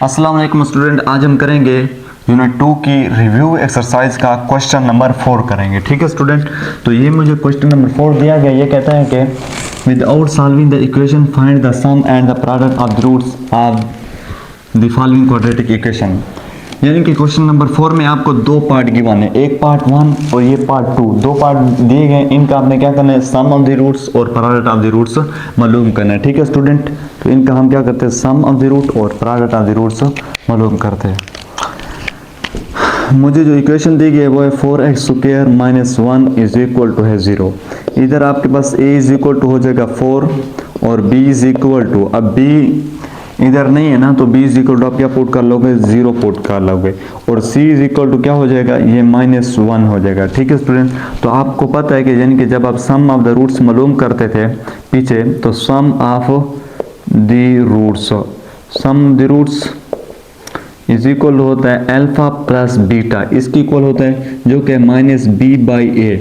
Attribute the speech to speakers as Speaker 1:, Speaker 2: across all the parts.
Speaker 1: अस्सलाम वालेकुम स्टूडेंट, आज हम करेंगे यूनिट 2 की रिव्यू एक्सरसाइज का क्वेश्चन नंबर 4 करेंगे। ठीक है स्टूडेंट, तो ये मुझे क्वेश्चन नंबर 4 दिया गया। ये कहता है कि without solving the equation find the sum and the product of the roots of the following quadratic equation. यानी कि क्वेश्चन नंबर 4 में आपको दो पार्ट गिवन है, एक पार्ट 1 और ये पार्ट 2। दो पार्ट दिए गए, इनका आपने क्या करना है, सम ऑफ द रूट्स और प्रोडक्ट ऑफ द रूट्स मालूम करना है। ठीक है स्टूडेंट, तो इनका हम क्या करते हैं, सम ऑफ द रूट और प्रोडक्ट ऑफ द रूट्स मालूम करते हैं। मुझे जो इक्वेशन दी गई है वो है 4x² - 1 इज इक्वल टू है 0। इधर आपके पास a इज इक्वल टू हो जाएगा 4 और b इज इक्वल टू, अब b इधर नहीं है ना, तो b इज इक्वल टू आप क्या पुट कर लोगे, 0 पुट कर लोगे, और c इज इक्वल टू क्या हो जाएगा, ये -1 हो जाएगा। ठीक है स्टूडेंट, तो आपको पता है कि यानी कि जब आप सम ऑफ द रूट्स मालूम करते थे पीछे, तो sum of the roots, sum the roots is equal होता है अल्फा प्लस बीटा, इसकी इक्वल होता है जो कि -b/a।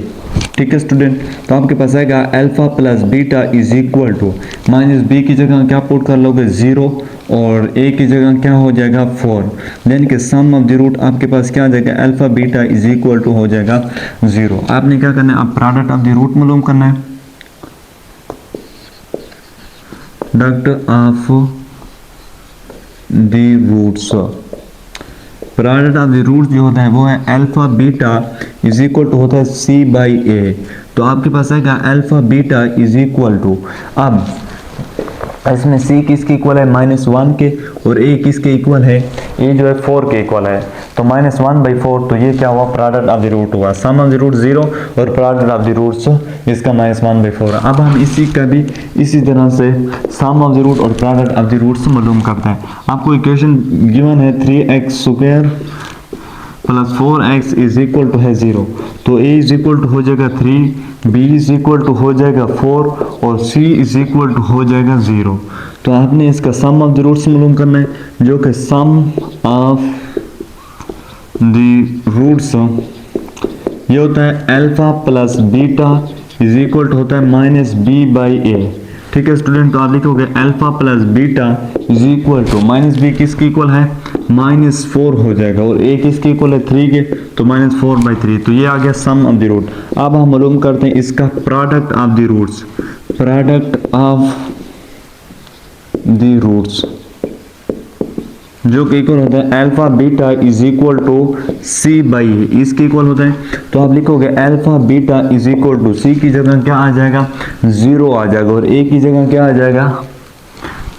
Speaker 1: ठीक है स्टूडेंट, तो आपके पास आएगा alpha plus beta is equal to -b की जगह क्या पुट कर लोगे, 0, और a की जगह क्या हो जाएगा, 4। यानी कि सम ऑफ द रूट आपके पास क्या आ जाएगा, alpha beta is equal to हो जाएगा 0। आपने क्या करना है, अब प्रोडक्ट ऑफ द रूट मालूम करना है, product of the roots, product of the roots जो होता है वो है alpha beta is equal to होता है c/a। तो आपके पास आएगा alpha beta is equal to, अब इसमें c किसके इक्वल है, -1 के, और a किसके इक्वल है, a जो है 4 के इक्वल है, तो -1/4, तो ये क्या हुआ, प्रोडक्ट ऑफ द रूट हुआ। सम ऑफ द रूट 0 और प्रोडक्ट ऑफ द रूट्स इसका -1/4। अब हम इसी का भी इसी तरह से सम ऑफ द रूट और प्रोडक्ट ऑफ द रूट्स मालूम करते हैं। आपको इक्वेशन गिवन है 3x² + 4x is equal to है 0, तो a इज इक्वल टू हो जाएगा 3, b इज इक्वल टू हो जाएगा 4 और c इज इक्वल टू हो जाएगा 0। तो आपने इसका सम ऑफ द रूट्स मालूम करना है, जो कि सम ऑफ द रूट्स ये होता है alpha plus beta is equal to होता है -b/a। ठीक है स्टूडेंट, तो आप लिखोगे alpha plus beta is equal to, -b किसके इक्वल है, -4 हो जाएगा, और a किसके इक्वल है, 3 के, तो -4/3। तो ये आ गया सम ऑफ द रूट। अब हम मालूम करते हैं इसका product of the roots, product of the roots जो कि इक्वल होता है alpha beta is equal to c/a, इसके इक्वल होता है। तो आप लिखोगे alpha beta is equal to, c की जगह क्या आ जाएगा, 0 आ जाएगा, और a की जगह क्या आ जाएगा,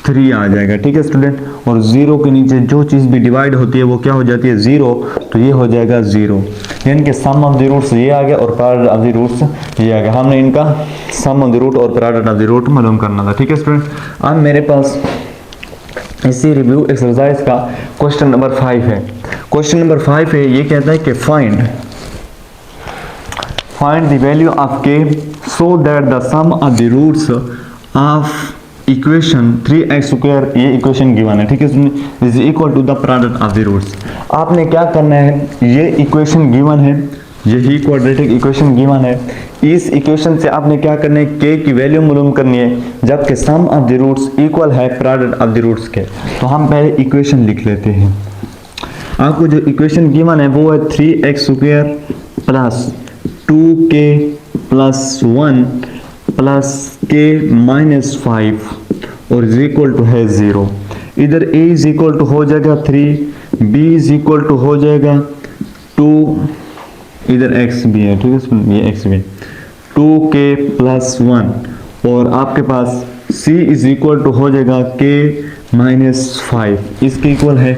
Speaker 1: 3 आ जाएगा। ठीक है स्टूडेंट, और 0 के नीचे जो चीज़ भी डिवाइड होती है वो क्या हो जाती है, 0, तो ये हो जाएगा 0। यानी कि सम ऑफ द रूट्स ये आ गया और प्रोडक्ट ऑफ द रूट्स ये आ गया। हमने इनका सम ऑफ द रूट और प्रोडक्ट ऑफ द रूट मालूम करना था। ठीक है स्टूडेंट, अब मेरे पास इसी रिव्यू एक्सरसाइज का क्वेश्चन नंबर 5 है। क्वेश्चन नंबर 5 है, ये कहता है कि find the value of k so that the sum of the roots of equation 3x², ये इक्वेशन गिवन है। ठीक है, is equal to the product of the roots. आपने क्या करना है, ये इक्वेशन गिवन है, यही क्वाड्रेटिक इक्वेशन गिवन है, इस इक्वेशन से आपने क्या करना है, k की वैल्यू मालूम करनी है, जबकि सम ऑफ द रूट्स इक्वल है प्रोडक्ट ऑफ द रूट्स के। तो हम पहले इक्वेशन लिख लेते हैं। आपको जो इक्वेशन गिवन है वो है 3x² + 2k + 1 + k - 5 और इज इक्वल टू है 0। इधर a इज इक्वल टू हो जाएगा 3, b इज इक्वल टू हो जाएगा 2, इधर x भी है, ठीक है, ये x भी, 2k + 1, और आपके पास c इज इक्वल टू हो जाएगा k - 5, इसके इक्वल है।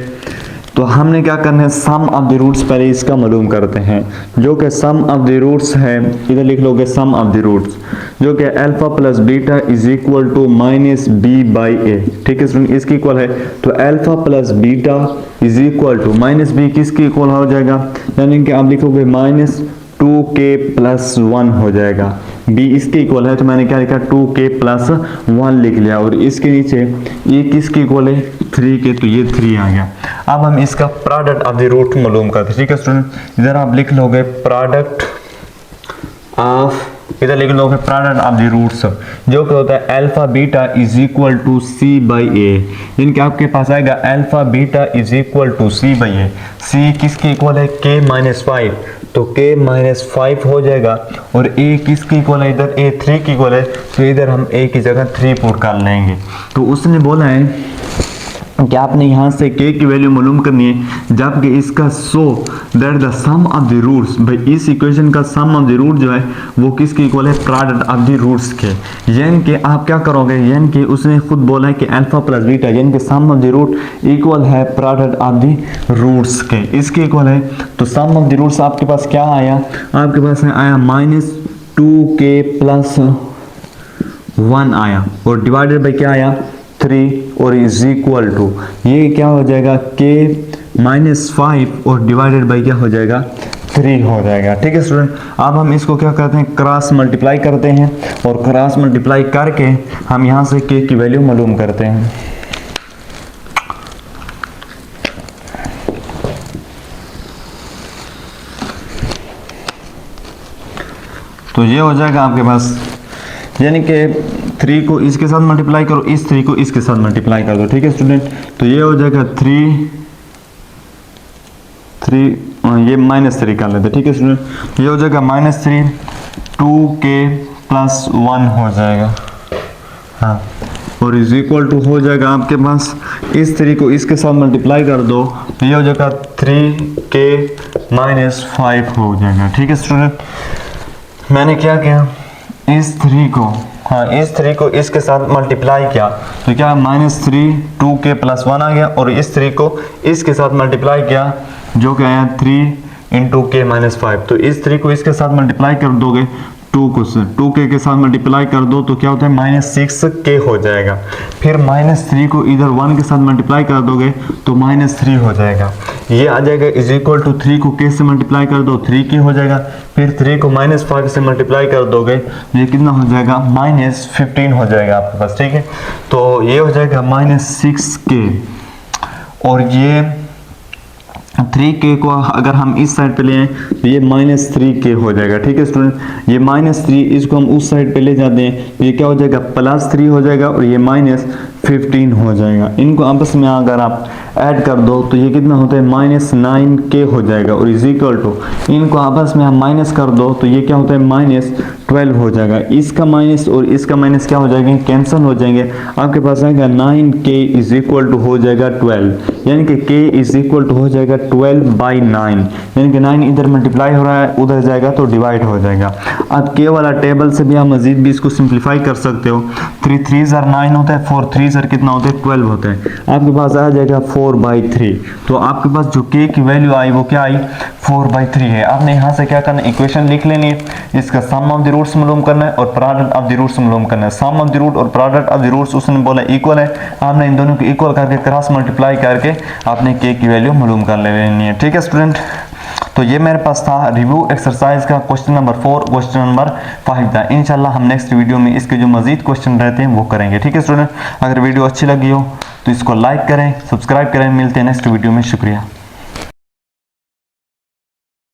Speaker 1: तो हमने क्या करना है, सम ऑफ द रूट्स पहले इसका मालूम करते हैं, जो कि सम ऑफ द रूट्स है, इधर लिख लोगे सम ऑफ द रूट्स, जो कि alpha plus beta is equal to -b/a। ठीक है स्टूडेंट, इसकी इक्वल है, तो alpha plus beta is equal to -b किसकी इक्वल हो जाएगा, यानी कि आप लिखोगे -2k + 1 हो जाएगा। b इसके इक्वल है, तो मैंने क्या लिखा, 2k + 1 लिख लिया, और इसके नीचे ये किसके इक्वल है, 3 के, तो ये 3 आ गया। अब हम इसका प्रोडक्ट ऑफ द रूट मालूम करते हैं। ठीक है स्टूडेंट, इधर आप लिख लोगे प्रोडक्ट ऑफ इधर लिख लो प्रोडक्ट ऑफ द रूट्स, जो क्या होता है alpha beta is equal to C by A, यानी कि आपके पास आएगा alpha beta is equal to C by A. C किसके इक्वल है, के माइनस 5, तो के माइनस 5 हो जाएगा, और ए किसके इक्वल है, इधर ए 3 की इक्वल है, तो इधर हम ए की जगह 3 पुट कर लेंगे। तो उसने बोला है कि आपने यहाँ से k की वैल्यू मालूम करनी है, जबकि इसका so that the sum of the roots, भाई इस इक्वेशन का सम ऑफ द रूट जो है वो किसके इक्वल है, प्रोडक्ट ऑफ द रूट्स के। यानी कि आप क्या करोगे, यानी कि उसने खुद बोला है कि अल्फा प्लस बीटा यानी कि सम ऑफ द रूट इक्वल है प्रोडक्ट ऑफ द रूट्स के, इसके इक्वल है। तो सम ऑफ द रूट्स आपके पास क्या आया, आपके पास आया -2k + 1 आया, और डिवाइडेड बाई क्या आया 3, और इज इक्वल टू ये क्या हो जाएगा k माइनस 5 और डिवाइडेड बाई क्या हो जाएगा 3 हो जाएगा। ठीक है स्टूडेंट, अब हम इसको क्या करते हैं, क्रॉस मल्टीप्लाई करते हैं, और क्रॉस मल्टीप्लाई करके हम यहाँ से k की वैल्यू मालूम करते हैं। तो ये हो जाएगा आपके पास, यानी कि 3 को इसके साथ मल्टीप्लाई करो, इस 3 को इसके साथ मल्टीप्लाई कर दो। ठीक है स्टूडेंट, तो ये हो जाएगा 3 ये -3 कर लेते। ठीक है स्टूडेंट, ये हो जाएगा -3 2k + 1 हो जाएगा, हाँ, और इज इक्वल टू हो जाएगा आपके पास, इस 3 को इसके साथ मल्टीप्लाई कर दो, तो ये हो जाएगा 3k - 5 हो जाएगा। ठीक है स्टूडेंट, मैंने क्या किया, इस 3 को, हाँ इस 3 को इसके साथ मल्टीप्लाई किया, तो क्या -3 2k + 1 आ गया, और इस 3 को इसके साथ मल्टीप्लाई किया, जो क्या आया 3 × k - 5, तो इस 3 को इसके साथ मल्टीप्लाई कर दोगे 2k के साथ मल्टीप्लाई कर दो, तो क्या होता है -6k हो जाएगा। फिर -3 को इधर 1 के साथ मल्टीप्लाई कर दोगे तो -3 हो जाएगा। ये आ जाएगा इज इक्वल टू 3 को k से मल्टीप्लाई कर दो 3k हो जाएगा, फिर 3 को -5 से मल्टीप्लाई कर दोगे, ये कितना हो जाएगा -15 हो जाएगा आपके पास। ठीक है, तो ये हो जाएगा -6k, और ये 3k को अगर हम इस साइड पे ले आए तो ये -3k हो जाएगा। ठीक है स्टूडेंट, ये -3 इसको हम उस साइड पे ले जाते हैं तो ये क्या हो जाएगा +3 हो जाएगा, और ये -15 हो जाएगा। इनको आपस में अगर आप ऐड कर दो तो ये कितना होता है -9k हो जाएगा, और इज इक्वल टू इनको आपस में हम माइनस कर दो तो ये क्या होता है -12 हो जाएगा। इसका माइनस और इसका माइनस क्या हो जाएंगे, कैंसिल हो जाएंगे। आपके पास आएगा 9k इज इक्वल टू हो जाएगा 12, यानी कि k इज इक्वल टू हो जाएगा 12/9, यानी कि 9 इधर मल्टीप्लाई हो रहा है उधर जाएगा तो डिवाइड हो जाएगा। अब k वाला टेबल से भी आप मजीद भी इसको सिंप्लीफाई कर सकते हो। 3 3 9 होता है, 4 3 कितना होता है 12 होता है। आपके पास आ जाएगा 4/3, तो आपके पास जो k की वैल्यू आई वो क्या आई 4/3 है। आपने यहाँ से क्या करना है, इक्वेशन लिख लेनी है, इसका सम ऑफ द रूट्स मालूम करना है और प्रोडक्ट ऑफ द रूट्स मालूम करना है। सम ऑफ द रूट और प्रोडक्ट ऑफ द रूट्स उसने बोला इक्वल है, आपने इन दोनों को इक्वल करके क्रॉस मल्टीप्लाई करके आपने k की वैल्यू मालूम कर लेनी है। ठीक है स्टूडेंट, तो ये मेरे पास था रिव्यू एक्सरसाइज का क्वेश्चन नंबर 4, क्वेश्चन नंबर 5 था। इंशाल्लाह हम नेक्स्ट वीडियो में इसके जो मजीद क्वेश्चन रहते हैं वो करेंगे। ठीक है स्टूडेंट, अगर वीडियो अच्छी लगी हो तो इसको लाइक करें, सब्सक्राइब करें। मिलते हैं नेक्स्ट वीडियो में, शुक्रिया।